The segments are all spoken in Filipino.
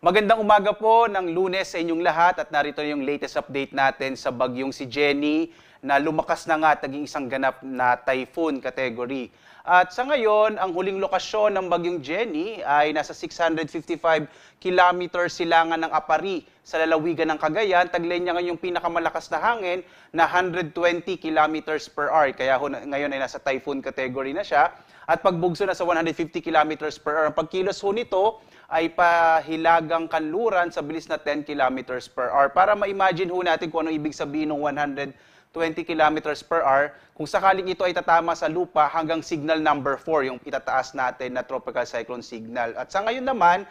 Magandang umaga po ng Lunes sa inyong lahat at narito yung latest update natin sa bagyong si Jenny na lumakas na nga at naging isang ganap na typhoon category. At sa ngayon, ang huling lokasyon ng bagyong Jenny ay nasa 655 kilometers silangan ng Apari sa lalawigan ng Cagayan. Taglay niya ngayong pinakamalakas na hangin na 120 kilometers per hour. Kaya ngayon ay nasa typhoon category na siya. At pagbugso na sa 150 kilometers per hour. Ang pagkilos ho nito ay pahilagang kanluran sa bilis na 10 kilometers per hour. Para ma-imagine ho natin kung ano ibig sabihin ng 120 kilometers per hour, kung sakaling ito ay tatama sa lupa hanggang signal number 4, yung itataas natin na tropical cyclone signal. At sa ngayon naman,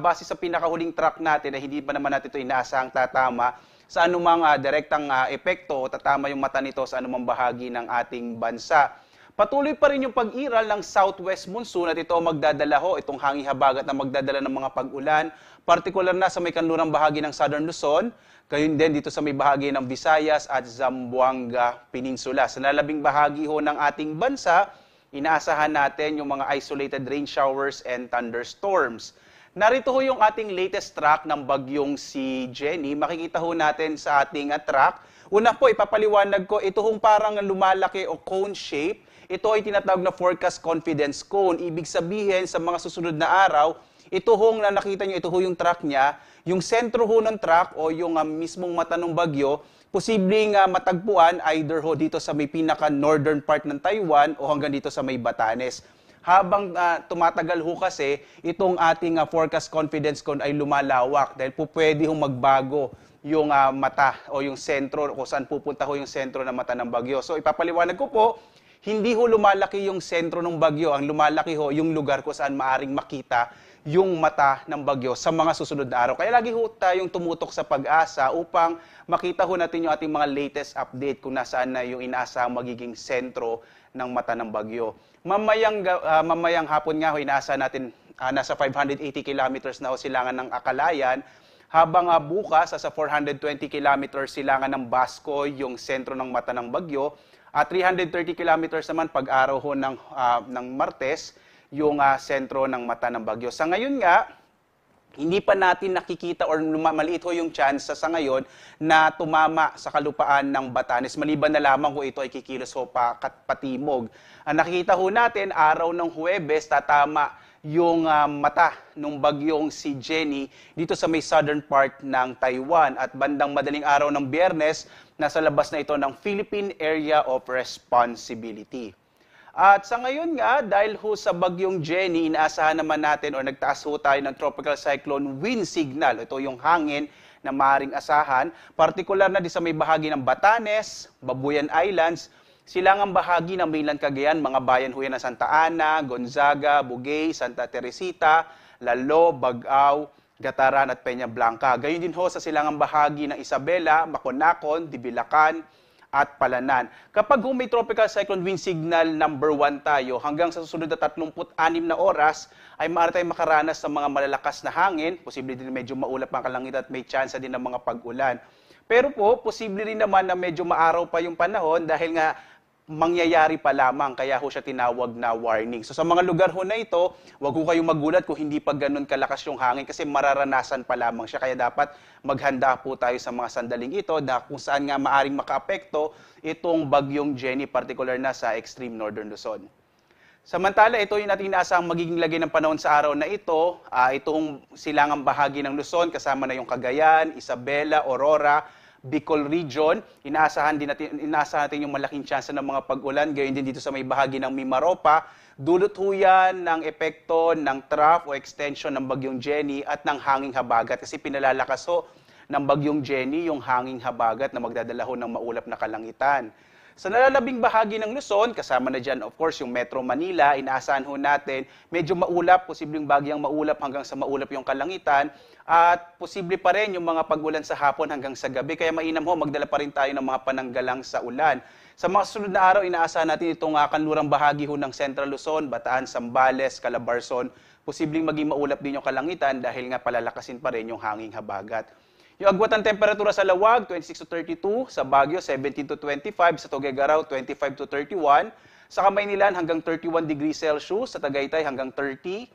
base sa pinakahuling track natin na hindi pa naman natin ito inaasahang tatama sa anumang direktang epekto o tatama yung mata nito sa anumang bahagi ng ating bansa. Patuloy pa rin yung pag-iral ng southwest monsoon at ito magdadala ho, itong hanging habagat na magdadala ng mga pag-ulan, partikular na sa may kanlurang bahagi ng Southern Luzon, gayon din dito sa may bahagi ng Visayas at Zamboanga Peninsula. Sa lalabing bahagi ho ng ating bansa, inaasahan natin yung mga isolated rain showers and thunderstorms. Narito ho yung ating latest track ng bagyong si Jenny. Makikita ho natin sa ating track. Una po, ipapaliwanag ko, ito hong parang lumalaki o cone shape. Ito ay tinatawag na forecast confidence cone. Ibig sabihin sa mga susunod na araw, ito hong na nakita nyo, ito ho yung track niya. Yung sentro ho ng track o yung mismong mata ng bagyo, posibleng matagpuan either ho dito sa may pinaka-northern part ng Taiwan o hanggang dito sa may Batanes. Habang tumatagal ho kasi, itong ating forecast confidence cone ay lumalawak dahil po pwede hong magbago yung mata o yung sentro kung saan pupunta ho yung sentro ng mata ng bagyo. So ipapaliwanag ko po, hindi ho lumalaki yung sentro ng bagyo, ang lumalaki ho yung lugar kung saan maaring makita yung mata ng bagyo sa mga susunod na araw. Kaya lagi ho tayong tumutok sa Pag-asa upang makita ho natin yung ating mga latest update kung nasaan na yung inaasahang magiging sentro ng mata ng bagyo. Mamayang hapon nga ho, inaasahan natin nasa 580 kilometers na ho silangan ng Akalayan, habang bukas sa 420 kilometers silangan ng Basco yung sentro ng mata ng bagyo, at 330 kilometers naman pag-araw ho ng Martes, yung sentro ng mata ng bagyo. Sa ngayon nga, hindi pa natin nakikita or maliit ho yung chance sa ngayon na tumama sa kalupaan ng Batanes. Maliban na lamang kung ito ay kikilos ho patimog. Ang nakikita ho natin, araw ng Huwebes, tatama yung mata ng bagyong si Jenny dito sa may southern part ng Taiwan. At bandang madaling araw ng Biyernes, nasa labas na ito ng Philippine Area of Responsibility. At sa ngayon nga, dahil ho sa bagyong Jenny, inaasahan naman natin o nagtaas ho tayo ng tropical cyclone wind signal. Ito yung hangin na maaaring asahan, partikular na di sa may bahagi ng Batanes, Babuyan Islands, silangang bahagi ng mainland Cagayan, mga bayan ho yan ng Santa Ana, Gonzaga, Bugay, Santa Teresita, Lalo, Bagao, Gataran at Peña Blanca. Gayon din ho sa silangang bahagi ng Isabela, Maconacon, Dibilacan at Palanan. Kapag may tropical cyclone wind signal number 1 tayo, hanggang sa susunod na 36 na oras, ay maaari tayong makaranas ng mga malalakas na hangin, posible din medyo maulap ang kalangitan at may chance din ng mga pag-ulan. Pero po, posible rin naman na medyo maaraw pa yung panahon dahil nga mangyayari pa lamang, kaya ho siya tinawag na warning. So sa mga lugar ho na ito, wag ho kayong magulat kung hindi pa ganun kalakas yung hangin kasi mararanasan pa lamang siya. Kaya dapat maghanda po tayo sa mga sandaling ito na kung saan nga maaring makaapekto itong bagyong Jenny, particular na sa extreme northern Luzon. Samantala, ito yung natin inaasahang magiging lagay ng panahon sa araw na ito. Itong silangang bahagi ng Luzon, kasama na yung Cagayan, Isabela, Aurora, Bicol Region. Inaasahan natin yung malaking tsansa ng mga pag-ulan. Gayon din dito sa may bahagi ng Mimaropa. Dulot ho yan ng epekto ng trough o extension ng bagyong Jenny at ng hanging habagat. Kasi pinalalakas ho ng bagyong Jenny yung hanging habagat na magdadala ho ng maulap na kalangitan. Sa nalalabing bahagi ng Luzon, kasama na dyan of course yung Metro Manila, inaasahan ho natin medyo maulap, posibleng bagyang maulap hanggang sa maulap yung kalangitan at posible pa rin yung mga pag-ulan sa hapon hanggang sa gabi. Kaya mainam ho, magdala pa rin tayo ng mga pananggalang sa ulan. Sa mga sunod na araw, inaasahan natin itong kanlurang bahagi ho ng Central Luzon, Bataan, Zambales, Calabarzon. Posibleng maging maulap din yung kalangitan dahil nga palalakasin pa rin yung hanging habagat. Yung agwat ng temperatura sa Lawag, 26 to 32. Sa Baguio, 17 to 25. Sa Tuguegarao, 25 to 31. Sa Kamaynilan, hanggang 31 degrees Celsius. Sa Tagaytay, hanggang 30.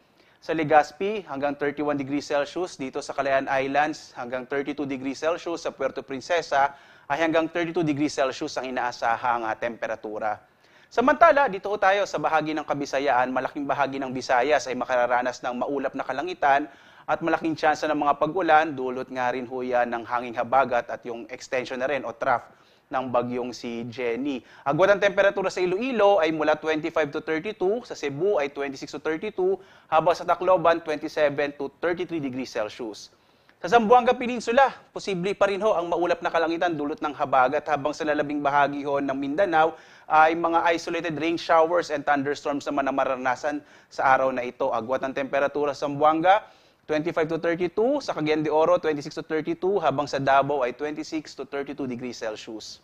sa Legazpi hanggang 31 degrees Celsius, dito sa Calayan Islands hanggang 32 degrees Celsius, sa Puerto Princesa ay hanggang 32 degrees Celsius ang inaasahang temperatura. Samantala, dito tayo sa bahagi ng Kabisayaan, malaking bahagi ng Visayas ay makararanas ng maulap na kalangitan at malaking tsansa ng mga pag-ulan, dulot nga rin ho yan ng hanging habagat at yung extension na rin o trough ng bagyong si Jenny. Agwat ang temperatura sa Iloilo ay mula 25 to 32, sa Cebu ay 26 to 32, habang sa Tacloban 27 to 33 degrees Celsius. Sa Zamboanga Peninsula, posible pa rin ho ang maulap na kalangitan dulot ng habagat, habang sa lalabing bahagi ho ng Mindanao ay mga isolated rain showers and thunderstorms naman na maranasan sa araw na ito. Agwat ang temperatura sa Zamboanga 25 to 32, sa Cagayan de Oro 26 to 32, habang sa Davao ay 26 to 32 degrees Celsius.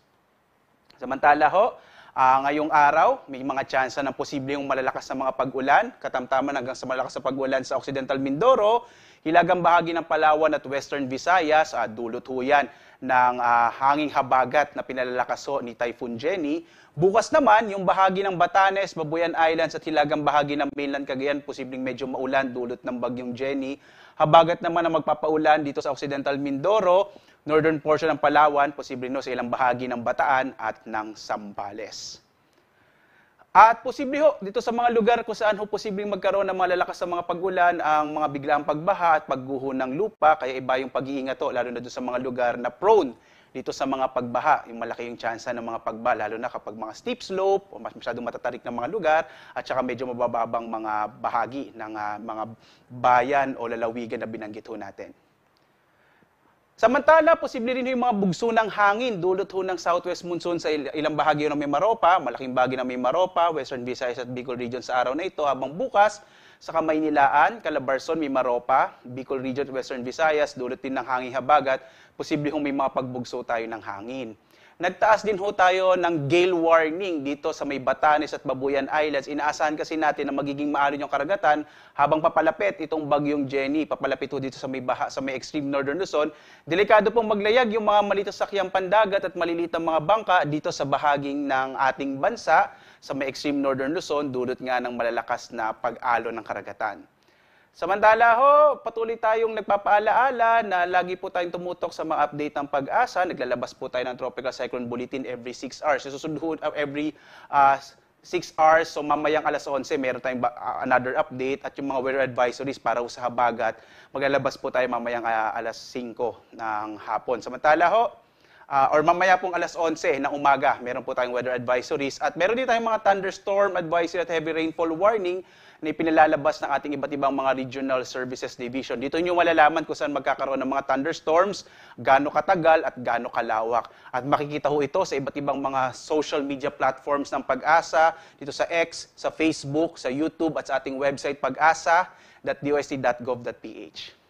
Samantala ho, ngayong araw, may mga tsansa ng posibleng malalakas na mga pag-ulan, katamtaman hanggang sa malakas na pag-ulan sa Occidental Mindoro, hilagang bahagi ng Palawan at Western Visayas, dulot ho yan ng hanging habagat na pinalalakas ho ni Typhoon Jenny. Bukas naman, yung bahagi ng Batanes, Babuyan Islands at hilagang bahagi ng mainland Cagayan, posibleng medyo maulan dulot ng bagyong Jenny. Habagat naman ang magpapaulan dito sa Occidental Mindoro, northern portion ng Palawan, posible no sa ilang bahagi ng Bataan at ng Zambales. At posible ho, dito sa mga lugar kung saan ho posibleng magkaroon ng malalakas sa mga pag-ulan, ang mga biglaang pagbaha at pagguho ng lupa, kaya iba yung pag-iingat ho, lalo na doon sa mga lugar na prone dito sa mga pagbaha, yung malaki yung tsansa ng mga pagbaha, lalo na kapag mga steep slope o masyadong matatarik na mga lugar, at saka medyo mabababang mga bahagi ng mga bayan o lalawigan na binanggit ho natin. Samantala, posible rin yung mga bugso ng hangin, dulot ho ng southwest monsoon sa ilang bahagi ng Mimaropa, malaking bahagi ng Mimaropa, Western Visayas at Bicol Region sa araw na ito, habang bukas sa Kamaynilaan, Calabarzon, Mimaropa, Bicol Region, Western Visayas, dulot din ng hangin habagat, posible hong may mga pagbugso tayo ng hangin. Nagtaas din ho tayo ng gale warning dito sa may Batanes at Babuyan Islands. Inaasahan kasi natin na magiging maalon yung karagatan habang papalapit itong bagyong Jenny. Papalapit ho dito sa may baha, sa may extreme northern Luzon. Delikado pong maglayag yung mga maliit na sakyang pandagat at maliliit na mga bangka dito sa bahaging ng ating bansa sa may extreme northern Luzon, dulot nga ng malalakas na pag-alon ng karagatan. Samantala ho, patuloy tayong nagpapaalaala na lagi po tayong tumutok sa mga update ng Pag-asa. Naglalabas po tayo ng Tropical Cyclone Bulletin every 6 hours. Susunod every 6 hours, so mamayang alas 11, meron tayong another update at yung mga weather advisories para sa habagat. Maglalabas po tayo mamayang alas 5 ng hapon. Samantala ho, or mamaya pong alas 11 ng umaga, meron po tayong weather advisories at meron din tayong mga thunderstorm advisory at heavy rainfall warning na ipinalalabas ng ating iba't ibang mga regional services division. Dito nyo malalaman kung saan magkakaroon ng mga thunderstorms, gaano katagal at gaano kalawak. At makikita ho ito sa iba't ibang mga social media platforms ng Pag-asa, dito sa X, sa Facebook, sa YouTube at sa ating website pag-asa.dost.gov.ph.